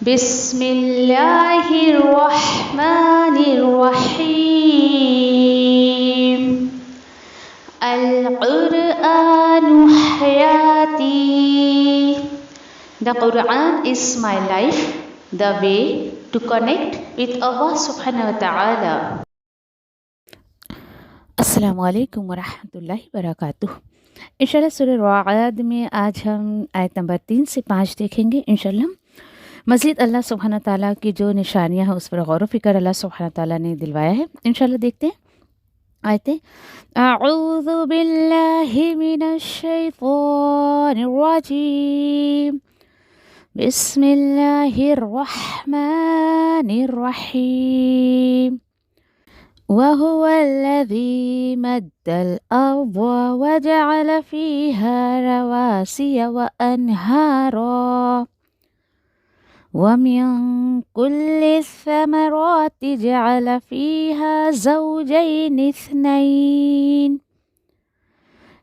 بسم اللہ الرحمن الرحیم القرآن حیاتی. The Quran is my life, the way to connect with Allah subhanahu wa ta'ala. السلام علیکم ورحمۃ اللہ وبرکاتہ. انشاءاللہ سورہ رعد میں آج ہم آیت نمبر 3 سے 5 دیکھیں گے. انشاءاللہ مزید اللہ سبحانہ تعالیٰ کی جو نشانیاں ہیں اس پر غور و فکر اللہ سبحانہ تعالیٰ نے دلوایا ہے. انشاءاللہ دیکھتے ہیں آیتیں. اعوذ باللہ من الشیطان الرجیم بسم اللہ الرحمن الرحیم وهو الذي مد الأرض وجعل فيها رواسي وأنهارا ومن كل الثمرات جعل فيها زوجين اثنين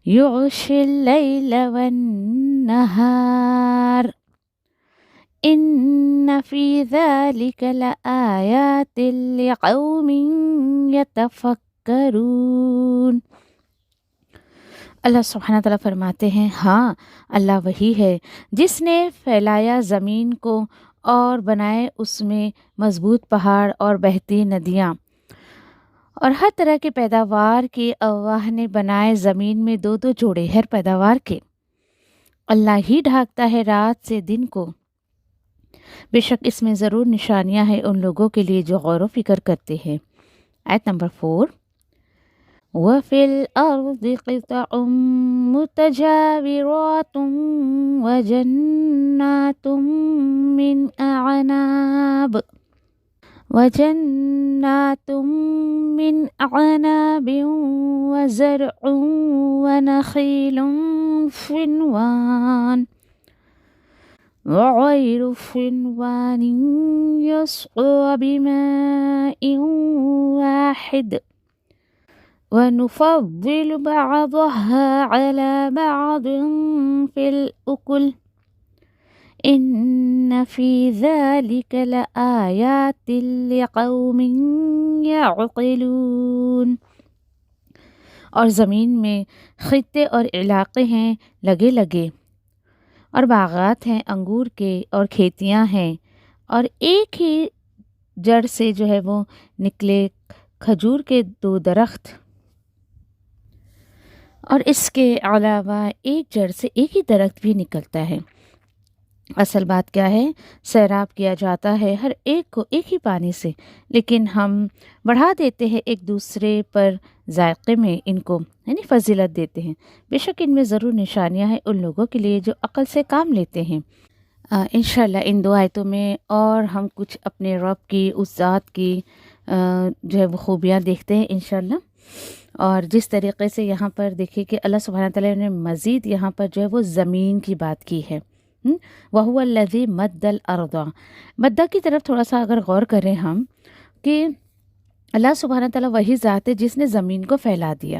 يغشي الليل والنهار ان فی ذلک لآیات لقوم یتفکرون. اللہ سبحانہ تعالیٰ فرماتے ہیں ہاں اللہ وہی ہے جس نے پھیلایا زمین کو اور بنائے اس میں مضبوط پہاڑ اور بہتی ندیاں اور ہر طرح کی پیداوار کی. اللہ نے بنائے زمین میں دو دو جوڑے ہر پیداوار کے. اللہ ہی ڈھانکتا ہے رات سے دن کو. بے شک اس میں ضرور نشانیاں ہیں ان لوگوں کے لیے جو غور و فکر کرتے ہیں. آیت نمبر 4 وَفِي الْأَرْضِ قِطَعٌ مُتَجَاوِرَاتٌ وَجَنَّاتٌ مِّنْ أَعْنَابٍ وَزَرْعٌ وَنَخِيلٌ صِنْوَانٌ وغير صنوان يسقى بماء واحد ونفضل بعضها على بعض في الأكل إن في ذلك لآيات لقوم يعقلون. اور زمین میں خطے اور علاقے ہیں لگے لگے اور باغات ہیں انگور کے اور کھیتیاں ہیں اور ایک ہی جڑ سے جو ہے وہ نکلے کھجور کے 2 درخت اور اس کے علاوہ ایک جڑ سے ایک ہی درخت بھی نکلتا ہے. اصل بات کیا ہے؟ سیراب کیا جاتا ہے ہر ایک کو ایک ہی پانی سے، لیکن ہم بڑھا دیتے ہیں ایک دوسرے پر ذائقے میں ان کو یعنی فضیلت دیتے ہیں. بے شک ان میں ضرور نشانیاں ہیں ان لوگوں کے لیے جو عقل سے کام لیتے ہیں. انشاءاللہ ان 2 آیتوں میں اور ہم کچھ اپنے رب کی اس ذات کی جو ہے وہ خوبیاں دیکھتے ہیں انشاءاللہ. اور جس طریقے سے یہاں پر دیکھیں کہ اللہ سبحانہ تعالیٰ نے مزید یہاں پر جو ہے وہ زمین کی بات کی ہے. وَهُوَ الَّذِي مَدَّ الْأَرْضَ. مدّہ کی طرف تھوڑا سا اگر غور کریں ہم کہ اللہ سبحانہ تعالیٰ وہی ذات ہے جس نے زمین کو پھیلا دیا.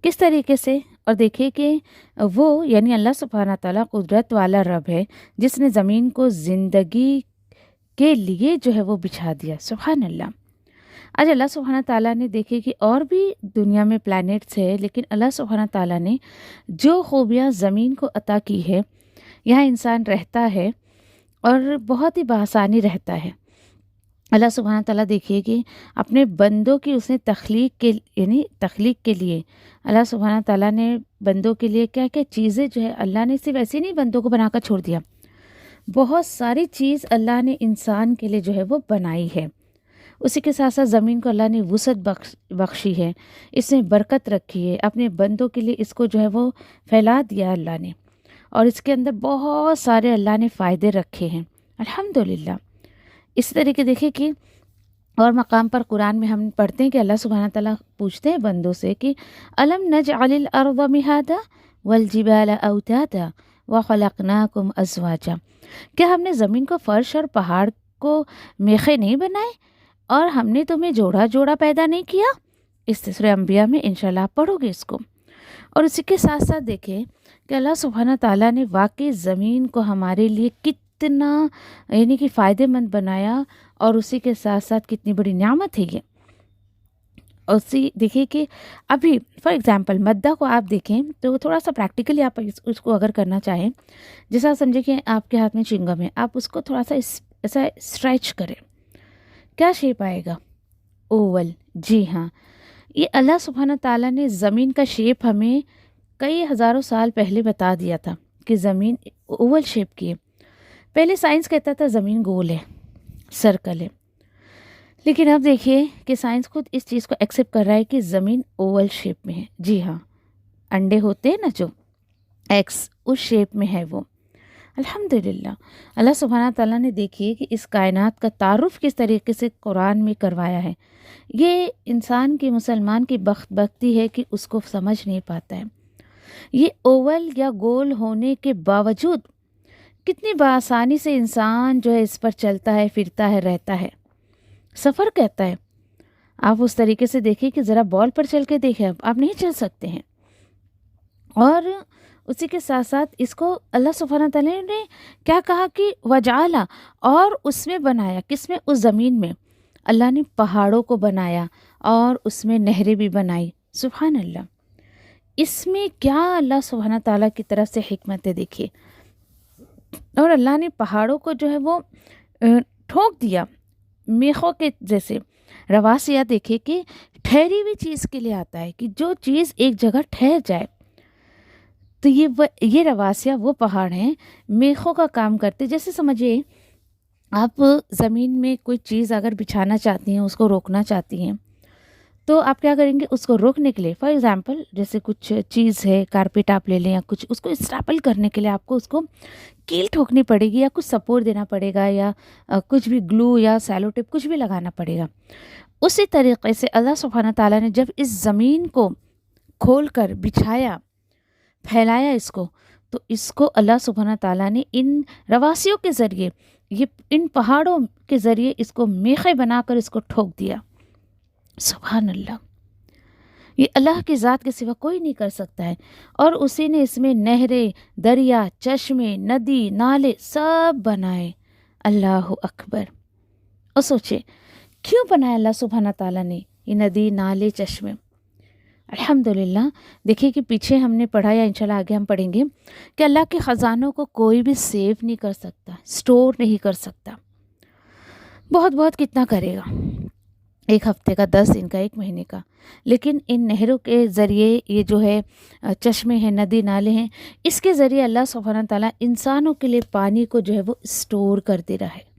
کس طریقے سے؟ اور دیکھیں کہ وہ یعنی اللہ سبحانہ تعالیٰ قدرت والا رب ہے جس نے زمین کو زندگی کے لیے جو ہے وہ بچھا دیا. سبحان اللہ. آج اللہ سبحانہ تعالیٰ نے دیکھے کہ اور بھی دنیا میں پلانٹس ہے، لیکن اللہ سبحانہ تعالیٰ نے جو خوبیاں زمین کو عطا کی ہے یہاں انسان رہتا ہے اور بہت ہی بآسانی رہتا ہے. اللہ سبحانہ تعالیٰ دیکھیے کہ اپنے بندوں کی اس نے تخلیق کے لیے اللہ سبحانہ تعالیٰ نے بندوں کے لیے کیا کیا چیزیں جو ہے اللہ نے صرف ایسے نہیں بندوں کو بنا کر چھوڑ دیا. بہت ساری چیز اللہ نے انسان کے لیے جو ہے وہ بنائی ہے. اسی کے ساتھ ساتھ زمین کو اللہ نے وسعت بخشی ہے، اس میں برکت رکھی ہے، اپنے بندوں کے لیے اس کو جو ہے وہ پھیلا دیا اللہ نے، اور اس کے اندر بہت سارے اللہ نے فائدے رکھے ہیں الحمدللہ. اس طریقے دیکھیں کہ اور مقام پر قرآن میں ہم پڑھتے ہیں کہ اللہ سبحانہ تعالیٰ پوچھتے ہیں بندوں سے کہ الم نجعل الارض مہادا والجبال اوتادا وخلقناکم ازواجا. کیا ہم نے زمین کو فرش اور پہاڑ کو میخے نہیں بنائے اور ہم نے تمہیں جوڑا جوڑا پیدا نہیں کیا؟ اس سورہ انبیاء میں انشاءاللہ آپ پڑھو گے اس کو. اور اسی کے ساتھ ساتھ دیکھیں کہ اللہ سبحانہ تعالیٰ نے واقعی زمین کو ہمارے لیے کتنا یعنی کہ فائدہ مند بنایا، اور اسی کے ساتھ ساتھ کتنی بڑی نعمت ہے یہ۔ اسی دیکھیے کہ ابھی فار ایگزامپل مدہ کو آپ دیکھیں تو تھوڑا سا پریکٹیکلی آپ اس کو اگر کرنا چاہیں، جیسا سمجھے کہ آپ کے ہاتھ میں چنگم ہے، آپ اس کو تھوڑا سا ایسا اسٹریچ کریں، کیا شیپ آئے گا؟ اوول۔ جی ہاں، یہ اللہ سبحانہ تعالیٰ نے زمین کا شیپ ہمیں کئی ہزاروں سال پہلے بتا دیا تھا کہ زمین اوول شیپ کی ہے۔ پہلے سائنس کہتا تھا زمین گول ہے، سرکل ہے، لیکن اب دیکھیے کہ سائنس خود اس چیز کو ایکسیپٹ کر رہا ہے کہ زمین اوول شیپ میں ہے۔ جی ہاں، انڈے ہوتے ہیں نا جو ایگس، اس شیپ میں ہے وہ۔ الحمدللہ اللہ سبحانہ تعالیٰ نے دیکھیے کہ اس کائنات کا تعارف کس طریقے سے قرآن میں کروایا ہے۔ یہ انسان کی، مسلمان کی بختی ہے کہ اس کو سمجھ نہیں پاتا ہے۔ یہ اوول یا گول ہونے کے باوجود کتنی بآسانی سے انسان جو ہے اس پر چلتا ہے، پھرتا ہے، رہتا ہے، سفر کہتا ہے۔ آپ اس طریقے سے دیکھیں کہ ذرا بال پر چل کے دیکھیں، آپ نہیں چل سکتے ہیں۔ اور اسی کے ساتھ ساتھ اس کو اللہ سبحانہ تعالیٰ نے کیا کہا کہ وجعلا، اور اس میں بنایا، کس میں؟ اس زمین میں اللہ نے پہاڑوں کو بنایا اور اس میں نہریں بھی بنائی۔ سبحان اللہ، اس میں کیا اللہ سبحانہ تعالیٰ کی طرف سے حکمت ہے دیکھیے۔ اور اللہ نے پہاڑوں کو جو ہے وہ ٹھوک دیا میخوں کے جیسے۔ رواسیہ دیکھے کہ ٹھہری ہوئی چیز کے لیے آتا ہے کہ جو چیز ایک جگہ ٹھہر جائے، تو یہ رواسیہ وہ پہاڑ ہیں میخوں کا کام کرتے۔ جیسے سمجھیے آپ زمین میں کوئی چیز اگر بچھانا چاہتی ہیں، اس کو روکنا چاہتی ہیں، تو آپ کیا کریں گے؟ اس کو روکنے کے لیے فار ایگزامپل جیسے کچھ چیز ہے، کارپیٹ آپ لے لیں یا کچھ، اس کو اسٹیپل کرنے کے لیے آپ کو اس کو کیل ٹھوکنی پڑے گی یا کچھ سپورٹ دینا پڑے گا یا کچھ بھی گلو یا سیلو ٹیپ کچھ بھی لگانا پڑے گا۔ اسی طریقے سے اللہ سبحانہ تعالیٰ نے جب اس زمین کو کھول کر بچھایا، پھیلایا اس کو، تو اس کو اللہ سبحانہ تعالیٰ نے ان رواسیوں کے ذریعے، یہ ان پہاڑوں کے ذریعے اس کو میخیں بنا کر اس کو ٹھوک دیا۔ سبحان اللہ، یہ اللہ کی ذات کے سوا کوئی نہیں کر سکتا ہے۔ اور اسی نے اس میں نہریں، دریا، چشمے، ندی، نالے سب بنائے۔ اللہ اکبر۔ اور سوچے کیوں بنایا اللہ سبحانہ تعالیٰ نے یہ ندی، نالے، چشمے؟ الحمدللہ دیکھیے کہ پیچھے ہم نے پڑھا یا انشاءاللہ آگے ہم پڑھیں گے کہ اللہ کے خزانوں کو کوئی بھی سیو نہیں کر سکتا، سٹور نہیں کر سکتا۔ بہت کتنا کرے گا؟ 1 ہفتے کا، 10 دن کا، 1 مہینے کا۔ لیکن ان نہروں کے ذریعے یہ جو ہے چشمے ہیں، ندی، نالے ہیں، اس کے ذریعے اللہ سبحانہ تعالیٰ انسانوں کے لیے پانی کو جو ہے وہ اسٹور کر دے رہا ہے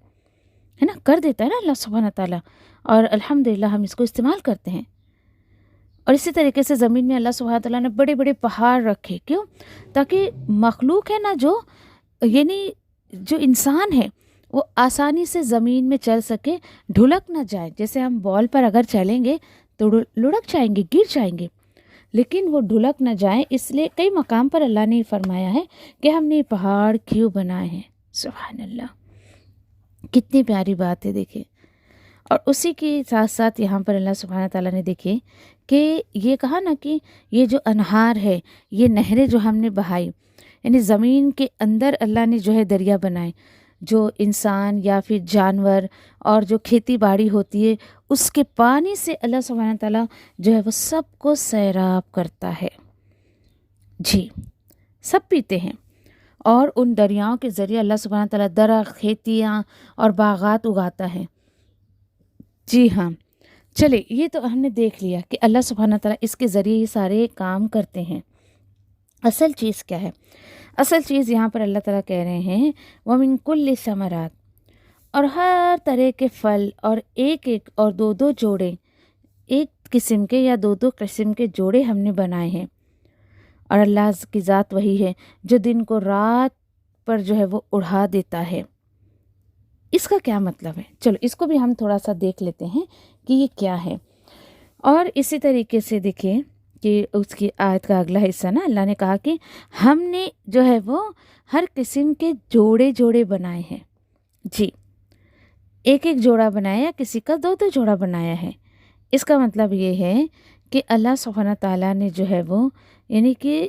نا، کر دیتا ہے نا اللہ سبحانہ تعالیٰ، اور الحمدللہ ہم اس کو استعمال کرتے ہیں۔ اور اسی طریقے سے زمین میں اللہ سبحانہ تعالیٰ نے بڑے بڑے پہاڑ رکھے، کیوں؟ تاکہ مخلوق ہے نا جو، یعنی جو انسان ہے، وہ آسانی سے زمین میں چل سکے، ڈھلک نہ جائے۔ جیسے ہم بال پر اگر چلیں گے تو لڑک جائیں گے، گر جائیں گے، لیکن وہ ڈھلک نہ جائیں، اس لیے کئی مقام پر اللہ نے فرمایا ہے کہ ہم نے پہاڑ کیوں بنائے ہیں۔ سبحان اللہ، کتنی پیاری بات ہے دیکھیں۔ اور اسی کے ساتھ ساتھ یہاں پر اللہ سبحانہ تعالیٰ نے دیکھے کہ یہ کہا نا کہ یہ جو انہار ہے، یہ نہریں جو ہم نے بہائی، یعنی زمین کے اندر اللہ نے جو ہے دریا بنائے، جو انسان یا پھر جانور اور جو کھیتی باڑی ہوتی ہے، اس کے پانی سے اللہ سبحانہ تعالیٰ جو ہے وہ سب کو سیراب کرتا ہے۔ جی، سب پیتے ہیں۔ اور ان دریاؤں کے ذریعے اللہ سبحانہ تعالیٰ درخت، کھیتیاں اور باغات اگاتا ہے۔ جی ہاں، چلے یہ تو ہم نے دیکھ لیا کہ اللہ سبحانہ تعالیٰ اس کے ذریعے یہ سارے کام کرتے ہیں۔ اصل چیز کیا ہے؟ اصل چیز یہاں پر اللہ تعالیٰ کہہ رہے ہیں وَمِن كُلِّ ثَمَرَاتٍ، اور ہر طرح کے پھل، اور ایک اور دو جوڑے، ایک قسم کے یا دو قسم کے جوڑے ہم نے بنائے ہیں۔ اور اللہ کی ذات وہی ہے جو دن کو رات پر جو ہے وہ اڑا دیتا ہے۔ اس کا کیا مطلب ہے؟ چلو اس کو بھی ہم تھوڑا سا دیکھ لیتے ہیں کہ یہ کیا ہے۔ اور اسی طریقے سے دیکھیں کہ اس کی آیت کا اگلا حصہ نا، اللہ نے کہا کہ ہم نے جو ہے وہ ہر قسم کے جوڑے بنائے ہیں۔ جی، ایک جوڑا بنایا یا کسی کا دو جوڑا بنایا ہے۔ اس کا مطلب یہ ہے کہ اللہ سبحانہ تعالیٰ نے جو ہے وہ، یعنی کہ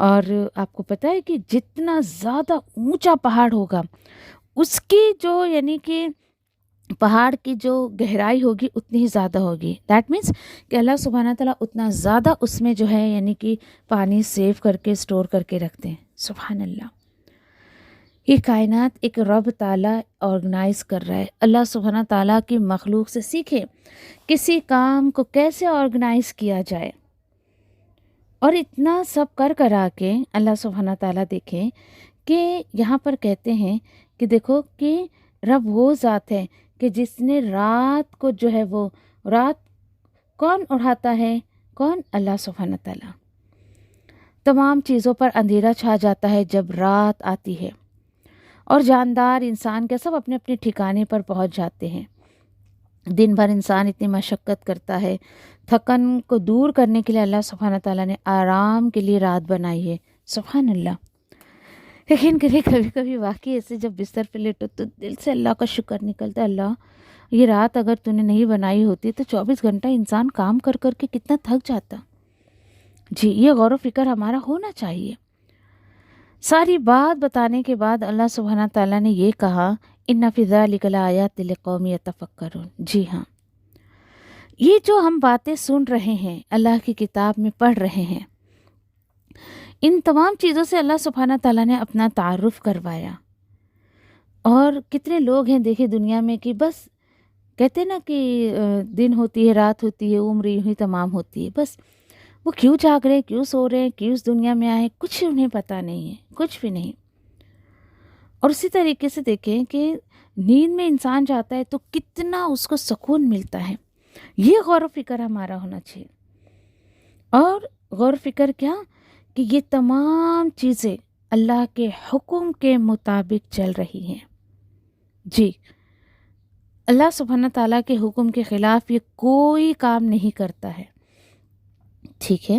اور آپ کو پتہ ہے کہ جتنا زیادہ اونچا پہاڑ ہوگا اس کی جو یعنی کہ پہاڑ کی جو گہرائی ہوگی اتنی ہی زیادہ ہوگی. دیٹ مینس کہ اللہ سبحانہ تعالیٰ اتنا زیادہ اس میں جو ہے یعنی کہ پانی سیو کر کے اسٹور کر کے رکھتے ہیں. سبحان اللہ. یہ کائنات ایک رب تعالیٰ آرگنائز کر رہا ہے. اللہ سبحانہ تعالیٰ کی مخلوق سے سیکھے کسی کام کو کیسے آرگنائز کیا جائے. اور اتنا سب کرا کے اللہ سبحانہ تعالیٰ دیکھیں کہ یہاں پر کہتے ہیں کہ دیکھو کہ رب وہ ذات ہے کہ جس نے رات کو جو ہے وہ رات کون اڑاتا ہے؟ کون؟ اللہ سبحانہ تعالیٰ. تمام چیزوں پر اندھیرا چھا جاتا ہے جب رات آتی ہے اور جاندار انسان کے سب اپنے اپنے ٹھکانے پر پہنچ جاتے ہیں. دن بھر انسان اتنی مشقت کرتا ہے، تھکن کو دور کرنے کے لیے اللہ سبحانہ تعالیٰ نے آرام کے لیے رات بنائی ہے. سبحان اللہ. لیکن کبھی کبھی واقعی ایسے جب بستر پہ لیٹو تو دل سے اللہ کا شکر نکلتا ہے، اللہ یہ رات اگر تو نے نہیں بنائی ہوتی تو 24 گھنٹہ انسان کام کر کر کے کتنا تھک جاتا. جی یہ غور و فکر ہمارا ہونا چاہیے. ساری بات بتانے کے بعد اللہ سبحانہ تعالیٰ نے یہ کہا ان فی ذلک لآیات لقوم یتفکرون. جی ہاں، یہ جو ہم باتیں سن رہے ہیں، اللہ کی کتاب میں پڑھ رہے ہیں، ان تمام چیزوں سے اللہ سبحانہ تعالیٰ نے اپنا تعارف کروایا. اور کتنے لوگ ہیں دیکھیں دنیا میں کہ بس کہتے نا کہ دن ہوتی ہے رات ہوتی ہے عمر یوں ہی تمام ہوتی ہے، بس وہ کیوں جاگ رہے ہیں، کیوں سو رہے ہیں، کیوں اس دنیا میں آئے، کچھ انہیں پتہ نہیں ہے، کچھ بھی نہیں. اور اسی طریقے سے دیکھیں کہ نیند میں انسان جاتا ہے تو کتنا اس کو سکون ملتا ہے. یہ غور و فکر ہمارا ہونا چاہیے. اور غور و فکر کیا کہ یہ تمام چیزیں اللہ کے حکم کے مطابق چل رہی ہیں. جی اللہ سبحانہ تعالیٰ کے حکم کے خلاف یہ کوئی کام نہیں کرتا ہے. ٹھیک ہے.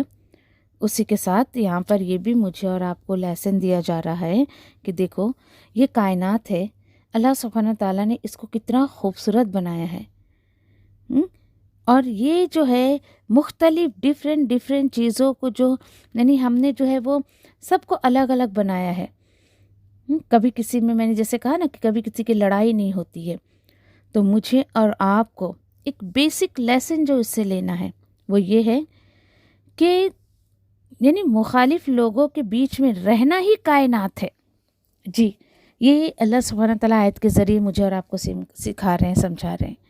اسی کے ساتھ یہاں پر یہ بھی مجھے اور آپ کو لیسن دیا جا رہا ہے کہ دیکھو یہ کائنات ہے، اللہ سبحانہ تعالیٰ نے اس کو کتنا خوبصورت بنایا ہے. اور یہ جو ہے مختلف ڈیفرنٹ چیزوں کو جو یعنی ہم نے جو ہے وہ سب کو الگ الگ بنایا ہے. کبھی کسی میں نے جیسے کہا نا کہ کبھی کسی کی لڑائی نہیں ہوتی ہے، تو مجھے اور آپ کو ایک بیسک لیسن جو اس سے لینا ہے وہ یہ ہے کہ یعنی مخالف لوگوں کے بیچ میں رہنا ہی کائنات ہے. جی یہ اللہ سبحانہ تعالیٰ آیت کے ذریعے مجھے اور آپ کو سکھا رہے ہیں، سمجھا رہے ہیں.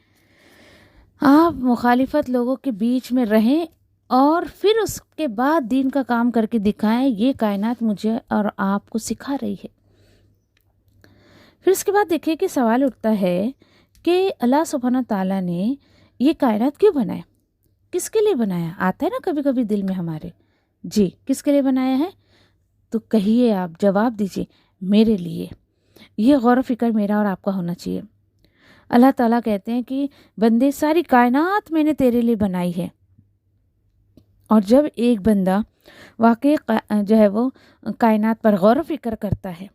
آپ مخالفت لوگوں کے بیچ میں رہیں اور پھر اس کے بعد دین کا کام کر کے دکھائیں، یہ کائنات مجھے اور آپ کو سکھا رہی ہے. پھر اس کے بعد دیکھیں کہ سوال اٹھتا ہے کہ اللہ سبحانہ تعالیٰ نے یہ کائنات کیوں بنایا، کس کے لیے بنایا؟ آتا ہے نا کبھی کبھی دل میں ہمارے. جی کس کے لیے بنایا ہے؟ تو کہیے، آپ جواب دیجیے، میرے لیے. یہ غور و فکر میرا اور آپ کا ہونا چاہیے. اللہ تعالیٰ کہتے ہیں کہ بندے ساری کائنات میں نے تیرے لیے بنائی ہے. اور جب ایک بندہ واقعی جو ہے وہ کائنات پر غور و فکر کرتا ہے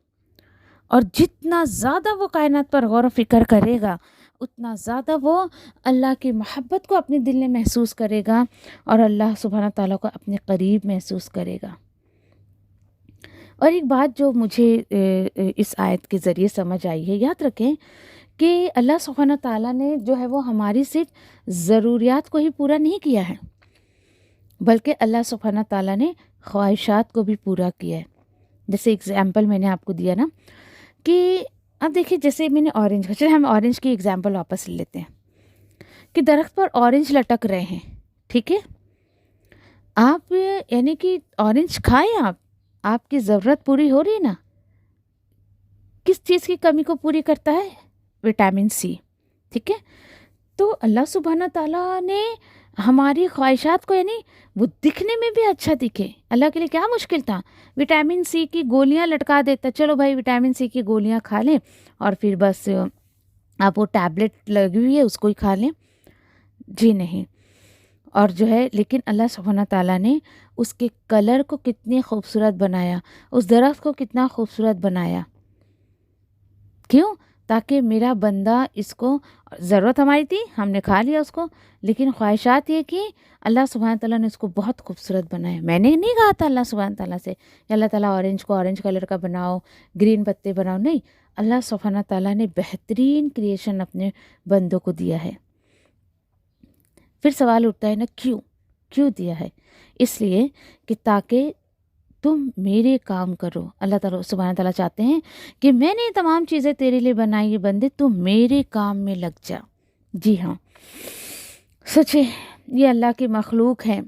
اور جتنا زیادہ وہ کائنات پر غور و فکر کرے گا اتنا زیادہ وہ اللہ کی محبت کو اپنے دل میں محسوس کرے گا اور اللہ سبحانہ تعالیٰ کو اپنے قریب محسوس کرے گا. اور ایک بات جو مجھے اس آیت کے ذریعے سمجھ آئی ہے، یاد رکھیں کہ اللہ سبحانہ تعالیٰ نے جو ہے وہ ہماری صرف ضروریات کو ہی پورا نہیں کیا ہے، بلکہ اللہ سبحانہ تعالیٰ نے خواہشات کو بھی پورا کیا ہے. جیسے اگزامپل میں نے آپ کو دیا نا کہ اب دیکھیں جیسے میں نے اورنج کا، چلے ہم اورنج کی اگزامپل واپس لے لیتے ہیں کہ درخت پر اورنج لٹک رہے ہیں. ٹھیک ہے، آپ یعنی کہ اورنج کھائیں، آپ کی ضرورت پوری ہو رہی ہے نا. کس چیز کی کمی کو پوری کرتا ہے؟ Vitamin C. ٹھیک ہے، تو اللہ سبحانہ تعالیٰ نے ہماری خواہشات کو یعنی وہ دکھنے میں بھی اچھا دکھے. اللہ کے لیے کیا مشکل تھا؟ وٹامن سی کی گولیاں لٹکا دیتا، چلو بھائی وٹامن سی کی گولیاں کھا لیں اور پھر بس آپ وہ ٹیبلٹ لگی ہوئی ہے اس کو ہی کھا لیں. جی نہیں. اور جو ہے لیکن اللہ سبحانہ تعالیٰ نے اس کے کلر کو کتنی خوبصورت بنایا، اس درخت کو کتنا خوبصورت بنایا. کیوں؟ تاکہ میرا بندہ، اس کو ضرورت ہماری تھی، ہم نے کھا لیا اس کو، لیکن خواہشات یہ کہ اللہ سبحانہ تعالیٰ نے اس کو بہت خوبصورت بنایا. میں نے نہیں کہا تھا اللہ سبحانہ تعالیٰ سے کہ اللہ تعالیٰ اورنج کو اورنج کلر کا بناؤ، گرین پتے بناؤ، نہیں. اللہ سبحانہ تعالیٰ نے بہترین کریشن اپنے بندوں کو دیا ہے. پھر سوال اٹھتا ہے نا، کیوں دیا ہے؟ اس لیے کہ تاکہ تم میرے کام کرو. اللہ تعالیٰ سبحانہ تعالیٰ چاہتے ہیں کہ میں نے تمام چیزیں تیرے لیے بنائی ہے بندے، تم میرے کام میں لگ جا. جی ہاں، سوچے یہ اللہ کی مخلوق ہیں،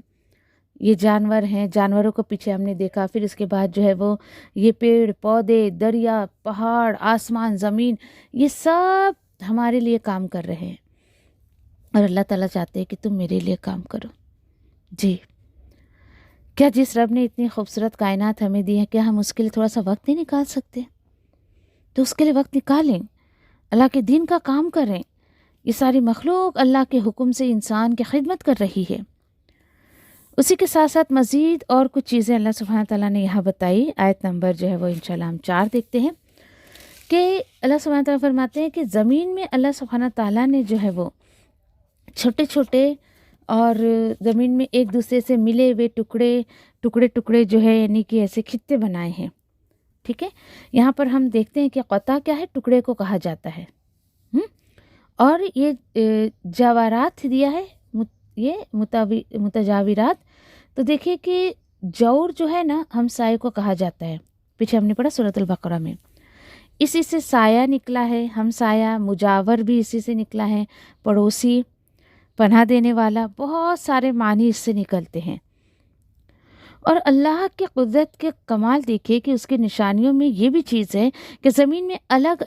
یہ جانور ہیں، جانوروں کو پیچھے ہم نے دیکھا، پھر اس کے بعد جو ہے وہ یہ پیڑ پودے، دریا، پہاڑ، آسمان، زمین، یہ سب ہمارے لیے کام کر رہے ہیں، اور اللہ تعالیٰ چاہتے ہیں کہ تم میرے لیے کام کرو. جی، کیا جس رب نے اتنی خوبصورت کائنات ہمیں دی ہے، کیا ہم اس کے لیے تھوڑا سا وقت نہیں نکال سکتے؟ تو اس کے لیے وقت نکالیں، اللہ کے دین کا کام کریں. یہ ساری مخلوق اللہ کے حکم سے انسان کی خدمت کر رہی ہے. اسی کے ساتھ ساتھ مزید اور کچھ چیزیں اللہ سبحانہ تعالیٰ نے یہاں بتائی. آیت نمبر جو ہے وہ انشاءاللہ ہم 4 دیکھتے ہیں کہ اللہ سبحانہ تعالیٰ فرماتے ہیں کہ زمین میں اللہ سبحانہ تعالیٰ نے جو ہے وہ چھوٹے چھوٹے اور زمین میں ایک دوسرے سے ملے ہوئے ٹکڑے جو ہے، یعنی کہ ایسے خطے بنائے ہیں. ٹھیک ہے، یہاں پر ہم دیکھتے ہیں کہ قطع کیا ہے؟ ٹکڑے کو کہا جاتا ہے. اور یہ جواہرات دیا ہے، یہ متجاورات. تو دیکھیے کہ جور جو ہے نا، ہمسائے کو کہا جاتا ہے. پیچھے ہم نے پڑھا سورۃ البقرہ میں، اسی سے سایہ نکلا ہے، ہمسایہ. مجاور بھی اسی سے نکلا ہے، پڑوسی، پناہ دینے والا. بہت سارے معنی اس سے نکلتے ہیں. اور اللہ کے قدرت کے کمال دیکھیے کہ اس کی نشانیوں میں یہ بھی چیز ہے کہ زمین میں الگ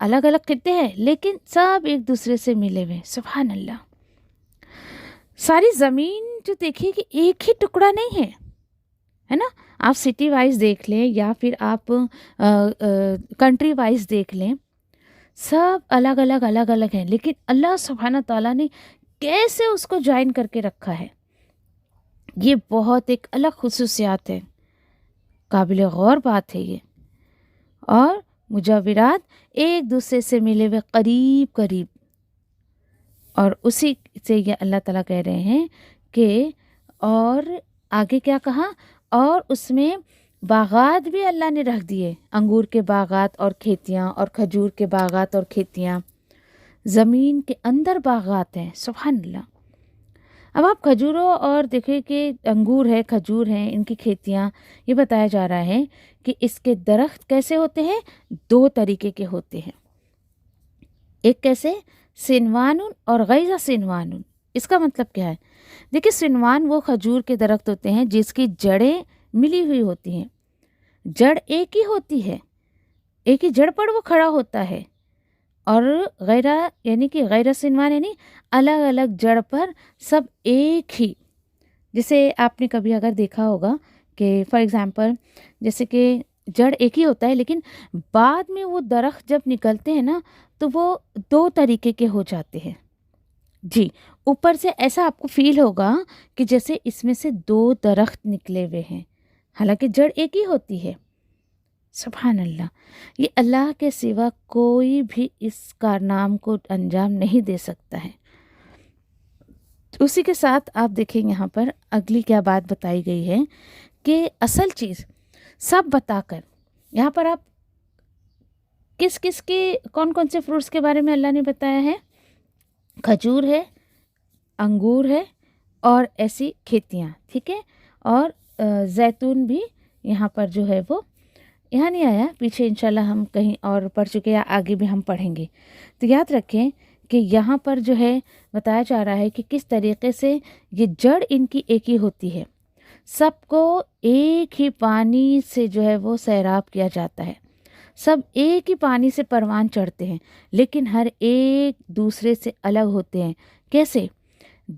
الگ خطے ہیں، لیکن سب ایک دوسرے سے ملے ہوئے. سبحان اللہ. ساری زمین جو دیکھیے کہ ایک ہی ٹکڑا نہیں ہے نا. آپ سٹی وائز دیکھ لیں یا پھر آپ کنٹری وائز دیکھ لیں، سب الگ الگ ہیں، لیکن اللہ سبحانہ تعالیٰ نے کیسے اس کو جوائن کر کے رکھا ہے، یہ بہت ایک الگ خصوصیات ہے، قابل غور بات ہے یہ. اور مجاورات ایک دوسرے سے ملے ہوئے قریب. اور اسی سے یہ اللہ تعالیٰ کہہ رہے ہیں کہ اور آگے کیا کہا، اور اس میں باغات بھی اللہ نے رکھ دیے، انگور کے باغات اور کھیتیاں، اور کھجور کے باغات اور کھیتیاں. زمین کے اندر باغات ہیں. سبحان اللہ. اب آپ کھجوروں اور دیکھیں کہ انگور ہے، کھجور ہیں، ان کی کھیتیاں، یہ بتایا جا رہا ہے کہ اس کے درخت کیسے ہوتے ہیں؟ 2 طریقے کے ہوتے ہیں. ایک کیسے؟ سنوان اور غیر سنوان. اس کا مطلب کیا ہے؟ دیکھیں، سنوان وہ کھجور کے درخت ہوتے ہیں جس کی جڑیں ملی ہوئی ہوتی ہیں، جڑ ایک ہی ہوتی ہے، ایک ہی جڑ پر وہ کھڑا ہوتا ہے. اور غیر سنوان یعنی الگ الگ جڑ پر سب ایک ہی. جیسے آپ نے کبھی اگر دیکھا ہوگا کہ فار ایگزامپل جیسے کہ جڑ ایک ہی ہوتا ہے، لیکن بعد میں وہ درخت جب نکلتے ہیں نا تو وہ 2 طریقے کے ہو جاتے ہیں. جی، اوپر سے ایسا آپ کو فیل ہوگا کہ جیسے اس میں سے 2 درخت نکلے ہوئے ہیں، حالانکہ جڑ ایک ہی ہوتی ہے. سبحان اللہ. یہ اللہ کے سوا کوئی بھی اس کارنام کو انجام نہیں دے سکتا ہے. اسی کے ساتھ آپ دیکھیں یہاں پر اگلی کیا بات بتائی گئی ہے کہ اصل چیز سب بتا کر یہاں پر آپ کس کے کون سے فروٹس کے بارے میں اللہ نے بتایا ہے؟ کھجور ہے، انگور ہے، اور ایسی کھیتیاں. ٹھیک ہے، اور زیتون بھی یہاں پر جو ہے وہ یہاں نہیں آیا، پیچھے انشاءاللہ ہم کہیں اور پڑھ چکے ہیں، آگے بھی ہم پڑھیں گے. تو یاد رکھیں کہ یہاں پر جو ہے بتایا جا رہا ہے کہ کس طریقے سے یہ جڑ ان کی ایک ہی ہوتی ہے، سب کو ایک ہی پانی سے جو ہے وہ سیراب کیا جاتا ہے، سب ایک ہی پانی سے پروان چڑھتے ہیں، لیکن ہر ایک دوسرے سے الگ ہوتے ہیں. کیسے؟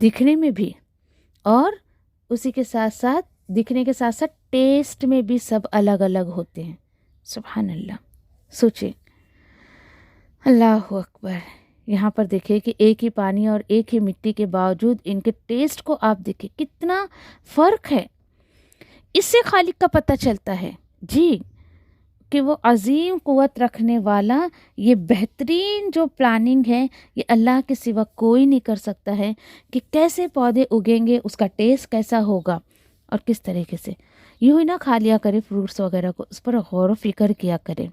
دکھنے میں بھی، اور اسی کے ساتھ ساتھ دکھنے کے ساتھ ساتھ ٹیسٹ میں بھی سب الگ الگ ہوتے ہیں. سبحان اللہ. سوچیں، اللہ اکبر. یہاں پر دیکھیں کہ ایک ہی پانی اور ایک ہی مٹی کے باوجود ان کے ٹیسٹ کو آپ دیکھیں کتنا فرق ہے. اس سے خالق کا پتہ چلتا ہے. جی، کہ وہ عظیم قوت رکھنے والا، یہ بہترین جو پلاننگ ہے یہ اللہ کے سوا کوئی نہیں کر سکتا ہے کہ کیسے پودے اگیں گے، اس کا ٹیسٹ کیسا ہوگا اور کس طریقے سے۔ یوں ہی نہ کھا لیا کرے فروٹس وغیرہ کو، اس پر غور و فکر کیا کرے۔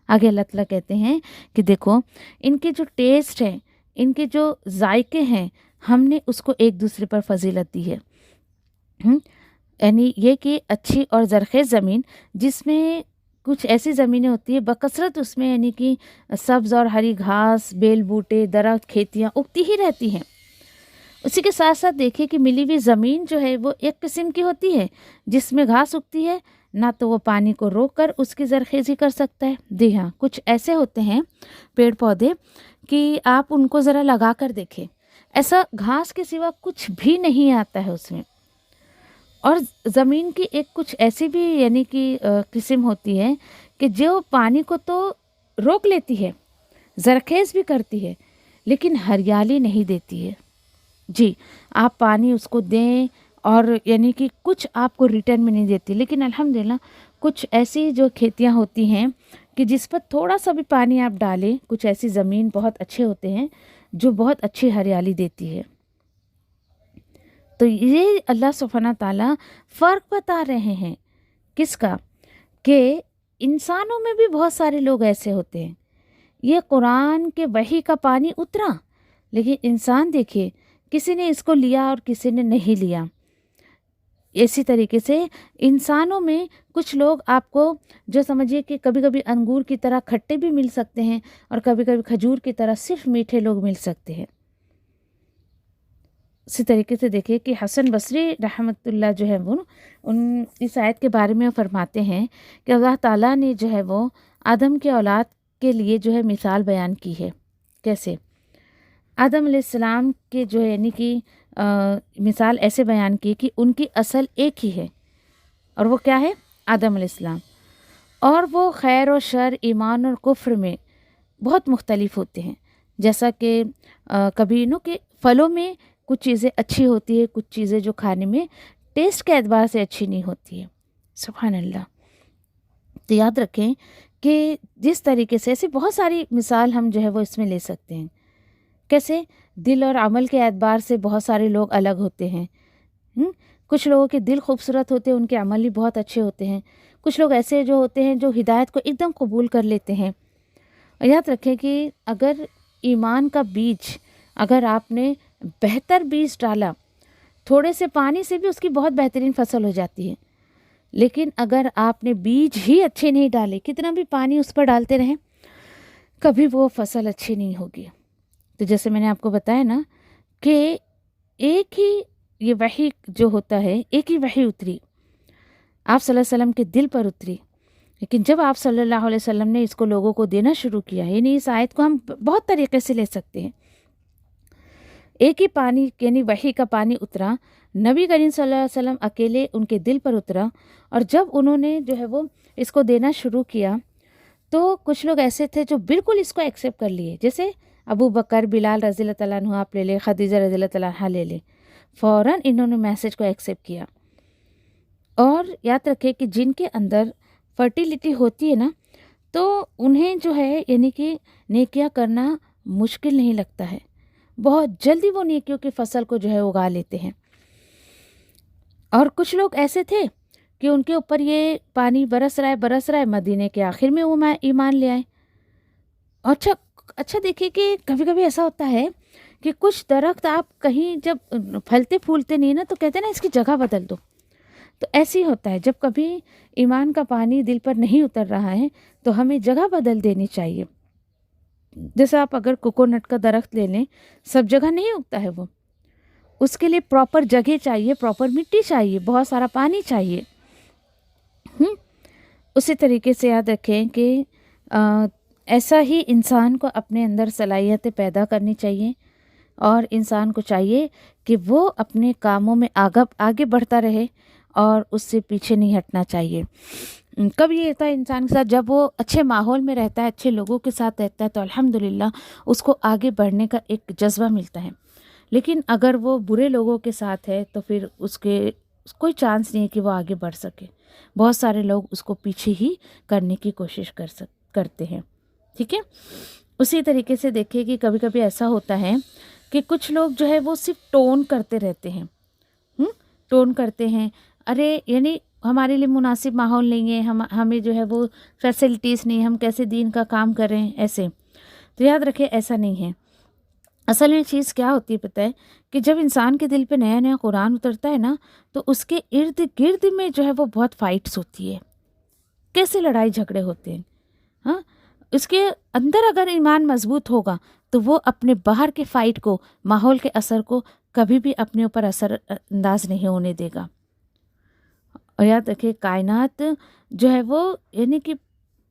آگے اللہ تعالیٰ کہتے ہیں کہ دیکھو ان کے جو ٹیسٹ ہیں، ان کے جو ذائقے ہیں، ہم نے اس کو ایک دوسرے پر فضیلت دی ہے۔ یعنی یہ کہ اچھی اور زرخیز زمین، جس میں کچھ ایسی زمینیں ہوتی ہیں بکثرت اس میں یعنی کہ سبز اور ہری گھاس، بیل بوٹے، درخت، کھیتیاں اگتی ہی رہتی ہیں۔ اسی کے ساتھ ساتھ دیکھیں کہ ملی ہوئی زمین جو ہے وہ ایک قسم کی ہوتی ہے جس میں گھاس اگتی ہے، نہ تو وہ پانی کو روک کر اس کی زرخیزی کر سکتا ہے۔ جی ہاں، کچھ ایسے ہوتے ہیں پیڑ پودے کہ آپ ان کو ذرا لگا کر دیکھیں، ایسا گھاس کے سوا کچھ بھی نہیں آتا ہے اس میں۔ اور زمین کی ایک کچھ ایسی بھی یعنی کہ قسم ہوتی ہے کہ جو پانی کو تو روک لیتی ہے، زرخیز بھی کرتی ہے، لیکن ہریالی نہیں دیتی ہے۔ جی، آپ پانی اس کو دیں اور یعنی کہ کچھ آپ کو ریٹرن میں نہیں دیتی، لیکن الحمدللہ کچھ ایسی جو کھیتیاں ہوتی ہیں کہ جس پر تھوڑا سا بھی پانی آپ ڈالیں، کچھ ایسی زمین بہت اچھے ہوتے ہیں جو بہت اچھی ہریالی دیتی ہے۔ تو یہ اللہ سبحانہ تعالیٰ فرق بتا رہے ہیں کس کا، کہ انسانوں میں بھی بہت سارے لوگ ایسے ہوتے ہیں۔ یہ قرآن کے وحی کا پانی اترا، لیکن انسان دیکھیے کسی نے اس کو لیا اور کسی نے نہیں لیا۔ اسی طریقے سے انسانوں میں کچھ لوگ آپ کو جو سمجھیے کہ کبھی کبھی انگور کی طرح کھٹے بھی مل سکتے ہیں اور کبھی کبھی کھجور کی طرح صرف میٹھے لوگ مل سکتے ہیں۔ اسی طریقے سے دیکھیں کہ حسن بصری رحمۃ اللہ جو ہے وہ اس آیت کے بارے میں فرماتے ہیں کہ اللہ تعالیٰ نے جو ہے وہ آدم کے اولاد کے لیے جو ہے مثال بیان کی ہے۔ کیسے؟ آدم علیہ السلام کے جو ہے یعنی کہ مثال ایسے بیان کی کہ ان کی اصل ایک ہی ہے، اور وہ کیا ہے؟ آدم علیہ السلام۔ اور وہ خیر و شر، ایمان اور کفر میں بہت مختلف ہوتے ہیں۔ جیسا کہ کبھی کہ پھلوں میں کچھ چیزیں اچھی ہوتی ہے، کچھ چیزیں جو کھانے میں ٹیسٹ کے اعتبار سے اچھی نہیں ہوتی ہے۔ سبحان اللہ۔ تو یاد رکھیں کہ جس طریقے سے ایسی بہت ساری مثال ہم جو ہے وہ اس میں لے سکتے ہیں۔ کیسے؟ دل اور عمل کے اعتبار سے بہت سارے لوگ الگ ہوتے ہیں۔ کچھ لوگوں کے دل خوبصورت ہوتے ہیں، ان کے عمل بھی بہت اچھے ہوتے ہیں۔ کچھ لوگ ایسے جو ہوتے ہیں جو ہدایت کو ایک دم قبول کر لیتے ہیں۔ اور یاد رکھیں کہ اگر ایمان کا بیج، اگر آپ نے بہتر بیج ڈالا، تھوڑے سے پانی سے بھی اس کی بہت بہترین فصل ہو جاتی ہے۔ لیکن اگر آپ نے بیج ہی اچھے نہیں ڈالے، کتنا بھی پانی اس پر ڈالتے رہیں، کبھی وہ فصل اچھی نہیں ہوگی۔ تو جیسے میں نے آپ کو بتایا نا کہ ایک ہی یہ وحی جو ہوتا ہے، ایک ہی وحی اتری، آپ صلی اللہ علیہ وسلم کے دل پر اتری، لیکن جب آپ صلی اللہ علیہ وسلم نے اس کو لوگوں کو دینا شروع کیا، یعنی اس آیت کو ہم بہت طریقے سے لے سکتے ہیں۔ ایک ہی پانی یعنی وحی کا پانی اترا، نبی کریم صلی اللہ علیہ وسلم اکیلے ان کے دل پر اترا، اور جب انہوں نے جو ہے وہ اس کو دینا شروع کیا تو کچھ لوگ ایسے تھے جو بالکل اس کو ایکسیپٹ کر لیے، جیسے ابو بکر، بلال رضی اللہ تعالیٰ عنہ آپ لے لیں، خدیجہ رضی اللہ تعالیٰ عنہ لے لیں، فوراً انہوں نے میسج کو ایکسیپٹ کیا۔ اور یاد رکھے کہ جن کے اندر فرٹیلیٹی ہوتی ہے نا، تو انہیں جو ہے یعنی کہ نیکیاں کرنا مشکل نہیں لگتا ہے، بہت جلدی وہ نیکیوں کی فصل کو جو ہے اگا لیتے ہیں۔ اور کچھ لوگ ایسے تھے کہ ان کے اوپر یہ پانی برس رہا ہے، مدینے کے آخر میں وہ ایمان لے آئے۔ اچھا دیکھیے کہ کبھی کبھی ایسا ہوتا ہے کہ کچھ درخت آپ کہیں جب پھلتے پھولتے نہیں نا تو کہتے ہیں نا اس کی جگہ بدل دو، تو ایسے ہی ہوتا ہے جب کبھی ایمان کا پانی دل پر نہیں اتر رہا ہے تو ہمیں جگہ بدل دینی چاہیے۔ جیسے آپ اگر کوکونٹ کا درخت لے لیں، سب جگہ نہیں اگتا ہے وہ، اس کے لیے پراپر جگہ چاہیے، پراپر مٹی چاہیے، بہت سارا پانی چاہیے۔ اسی طریقے سے یاد رکھیں کہ ایسا ہی انسان کو اپنے اندر صلاحیتیں پیدا کرنی چاہیے، اور انسان کو چاہیے کہ وہ اپنے کاموں میں آگے بڑھتا رہے اور اس سے پیچھے نہیں ہٹنا چاہیے۔ کب یہ ہوتا ہے انسان کے ساتھ؟ جب وہ اچھے ماحول میں رہتا ہے، اچھے لوگوں کے ساتھ رہتا ہے، تو الحمدللہ اس کو آگے بڑھنے کا ایک جذبہ ملتا ہے۔ لیکن اگر وہ برے لوگوں کے ساتھ ہے تو پھر اس کے کوئی چانس نہیں ہے کہ وہ آگے بڑھ سکے۔ بہت سارے لوگ اس کو پیچھے ہی کرنے کی کوشش کرتے ہیں، ٹھیک ہے۔ اسی طریقے سے دیکھیں کہ کبھی کبھی ایسا ہوتا ہے کہ کچھ لوگ جو ہے وہ صرف ٹون کرتے رہتے ہیں، ٹون کرتے ہیں، ارے یعنی ہمارے لیے مناسب ماحول نہیں ہے، ہمیں جو ہے وہ فیسلٹیز نہیں، ہم کیسے دین کا کام کریں، ایسے۔ تو یاد رکھیں ایسا نہیں ہے۔ اصل میں چیز کیا ہوتی ہے پتہ ہے کہ جب انسان کے دل پہ نیا نیا قرآن اترتا ہے نا، تو اس کے ارد گرد میں جو ہے وہ بہت فائٹس ہوتی ہے، کیسے لڑائی جھگڑے ہوتے ہیں، ہاں۔ اس کے اندر اگر ایمان مضبوط ہوگا تو وہ اپنے باہر کے فائٹ کو، ماحول کے اثر کو کبھی بھی اپنے اوپر اثر انداز نہیں ہونے دے گا۔ اور یاد رکھے کائنات جو ہے وہ یعنی کہ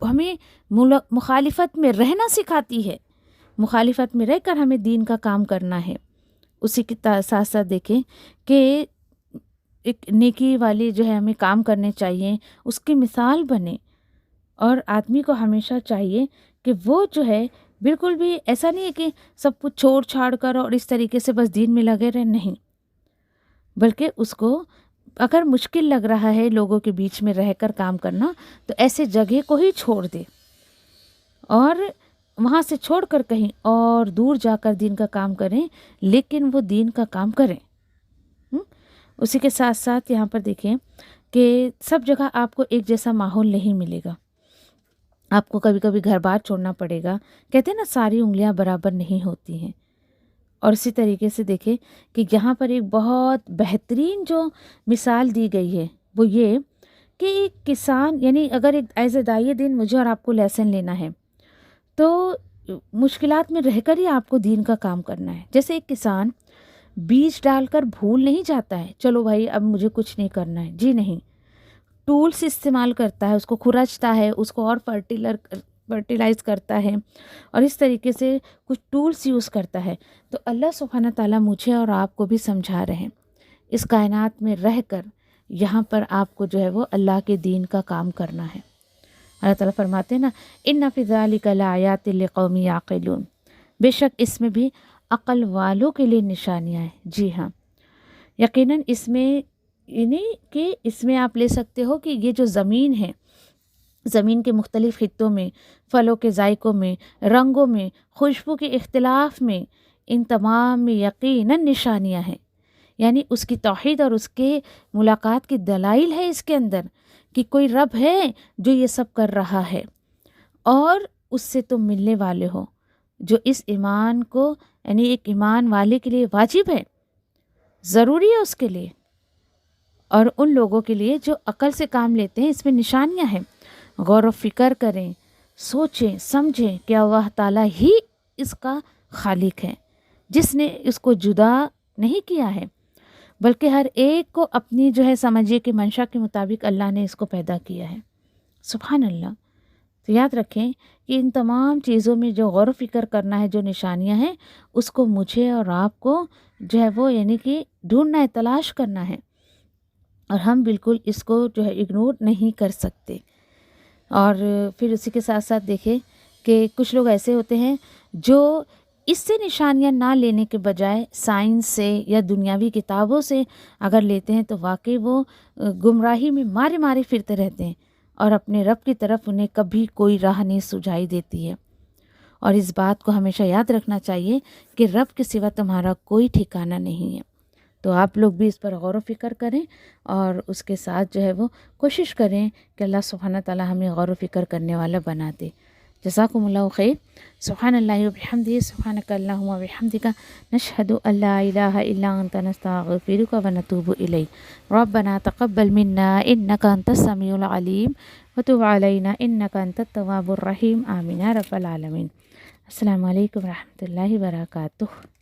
ہمیں مخالفت میں رہنا سکھاتی ہے، مخالفت میں رہ کر ہمیں دین کا کام کرنا ہے۔ اسی کے ساتھ ساتھ دیکھیں کہ ایک نیکی والے جو ہے ہمیں کام کرنے چاہیے، اس کی مثال بنے۔ اور آدمی کو ہمیشہ چاہیے کہ وہ جو ہے بالکل بھی ایسا نہیں ہے کہ سب کچھ چھوڑ چھاڑ کر اور اس طریقے سے بس دین میں لگے رہے، نہیں، بلکہ اس کو اگر مشکل لگ رہا ہے لوگوں کے بیچ میں رہ کر کام کرنا تو ایسے جگہ کو ہی چھوڑ دے اور وہاں سے چھوڑ کر کہیں اور دور جا کر دین کا کام کریں، لیکن وہ دین کا کام کریں۔ اسی کے ساتھ ساتھ یہاں پر دیکھیں کہ سب جگہ آپ کو ایک جیسا ماحول نہیں ملے گا، آپ کو کبھی کبھی گھر بار چھوڑنا پڑے گا، کہتے ہیں نا ساری انگلیاں برابر نہیں ہوتی ہیں۔ اور اسی طریقے سے دیکھیں کہ یہاں پر ایک بہت بہترین جو مثال دی گئی ہے وہ یہ کہ ایک کسان، یعنی اگر ایک ایز اے داعی دین مجھے اور آپ کو لیسن لینا ہے تو مشکلات میں رہ کر ہی آپ کو دین کا کام کرنا ہے۔ جیسے ایک کسان بیج ڈال کر بھول نہیں جاتا ہے، چلو بھائی اب مجھے کچھ نہیں کرنا ہے، جی نہیں، ٹولز استعمال کرتا ہے، اس کو کھرچتا ہے، اس کو اور فرٹیلائز کرتا ہے اور اس طریقے سے کچھ ٹولز یوز کرتا ہے۔ تو اللہ سبحانہ تعالیٰ مجھے اور آپ کو بھی سمجھا رہے ہیں، اس کائنات میں رہ کر یہاں پر آپ کو جو ہے وہ اللہ کے دین کا کام کرنا ہے۔ اللہ تعالیٰ فرماتے ہیں نا ان فی ذلک لآیات لقوم یعقلون، بے شک اس میں بھی عقل والوں کے لیے نشانیاں ہیں۔ جی ہاں، یقیناً اس میں یعنی کہ اس میں آپ لے سکتے ہو کہ یہ جو زمین ہے، زمین کے مختلف خطوں میں، پھلوں کے ذائقوں میں، رنگوں میں، خوشبو کے اختلاف میں، ان تمام میں یقیناً نشانیاں ہیں، یعنی اس کی توحید اور اس کے ملاقات کی دلائل ہے اس کے اندر کہ کوئی رب ہے جو یہ سب کر رہا ہے اور اس سے تم ملنے والے ہو، جو اس ایمان کو یعنی ایک ایمان والے کے لیے واجب ہے، ضروری ہے اس کے لیے، اور ان لوگوں کے لیے جو عقل سے کام لیتے ہیں۔ اس میں نشانیاں ہیں، غور و فکر کریں، سوچیں سمجھیں کہ اللہ تعالیٰ ہی اس کا خالق ہے، جس نے اس کو جدا نہیں کیا ہے، بلکہ ہر ایک کو اپنی جو ہے سمجھے کہ منشا کے مطابق اللہ نے اس کو پیدا کیا ہے۔ سبحان اللہ۔ تو یاد رکھیں کہ ان تمام چیزوں میں جو غور و فکر کرنا ہے، جو نشانیاں ہیں، اس کو مجھے اور آپ کو جو ہے وہ یعنی کہ ڈھونڈنا ہے، تلاش کرنا ہے، اور ہم بالکل اس کو جو ہے اگنور نہیں کر سکتے۔ اور پھر اسی کے ساتھ ساتھ دیکھیں کہ کچھ لوگ ایسے ہوتے ہیں جو اس سے نشانیاں نہ لینے کے بجائے سائنس سے یا دنیاوی کتابوں سے اگر لیتے ہیں تو واقعی وہ گمراہی میں مارے مارے پھرتے رہتے ہیں اور اپنے رب کی طرف انہیں کبھی کوئی راہ نہیں سجھائی دیتی ہے۔ اور اس بات کو ہمیشہ یاد رکھنا چاہیے کہ رب کے سوا تمہارا کوئی ٹھکانہ نہیں ہے۔ تو آپ لوگ بھی اس پر غور و فکر کریں اور اس کے ساتھ جو ہے وہ کوشش کریں کہ اللہ سبحانہ تعالیٰ ہمیں غور و فکر کرنے والا بنا دے۔ جزاکم اللہ خیر۔ سبحان اللہ و بحمدہ، سبحانک اللہم و بحمدک، نشہد ان لا الہ الا انت، نستغفرک و نتوب الیک۔ ربنا تقبل منا انک انت السمیع العلیم وتب علینا انک انت التواب الرحیم، آمین یا رب العالمین۔ السلام علیکم و رحمۃ اللہ وبرکاتہ۔